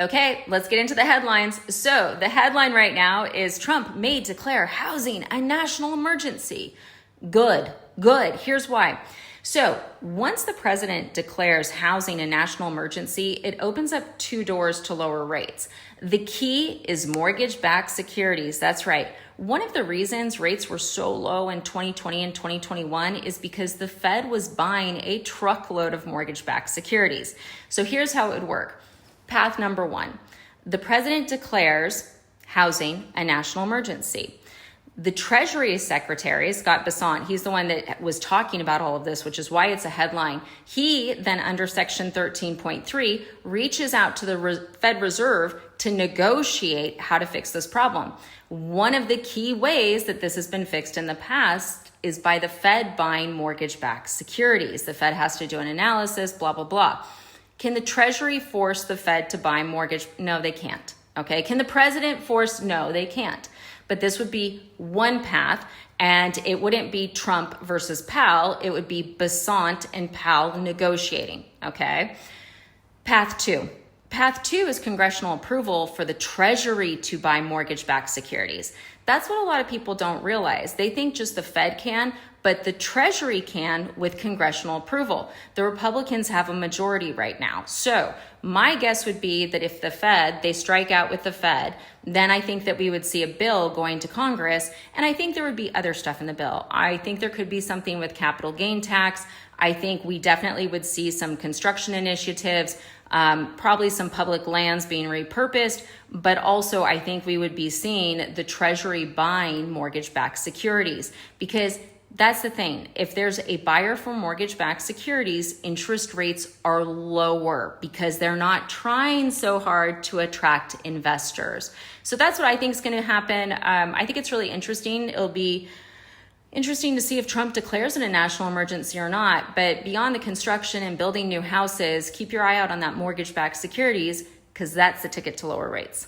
Okay, let's get into the headlines. So the headline right now is Trump may declare housing a national emergency. Good. Here's why. So once the president declares housing a national emergency, it opens up two doors to lower rates. The key is mortgage-backed securities. That's right. One of the reasons rates were so low in 2020 and 2021 is because the Fed was buying a truckload of mortgage-backed securities. So here's how it would work. Path number one, the president declares housing a national emergency. The Treasury Secretary, Scott Bessent, he's the one that was talking about all of this, which is why it's a headline. He then, under Section 13.3, reaches out to the Fed Reserve to negotiate how to fix this problem. One of the key ways that this has been fixed in the past is by the Fed buying mortgage-backed securities. The Fed has to do an analysis, blah, blah, blah. Can the Treasury force the Fed to buy mortgage? No, they can't. Okay. Can the president force? No, they can't. But this would be one path, and it wouldn't be Trump versus Powell. It would be Bessent and Powell negotiating. Okay. Path two. Path two is congressional approval for the Treasury to buy mortgage-backed securities. That's what a lot of people don't realize. They think just the Fed can, but the Treasury can with congressional approval. The Republicans have a majority right now. So my guess would be that if the Fed, they strike out with the Fed, then I think that we would see a bill going to Congress, and I think there would be other stuff in the bill. I think there could be something with capital gain tax. I think we definitely would see some construction initiatives, probably some public lands being repurposed, but also I think we would be seeing the Treasury buying mortgage-backed securities, because that's the thing. If there's a buyer for mortgage-backed securities, interest rates are lower because they're not trying so hard to attract investors. So that's what I think is going to happen. I think it's really interesting. It'll be interesting to see if Trump declares it a national emergency or not. But beyond the construction and building new houses, keep your eye out on that mortgage-backed securities, because that's the ticket to lower rates.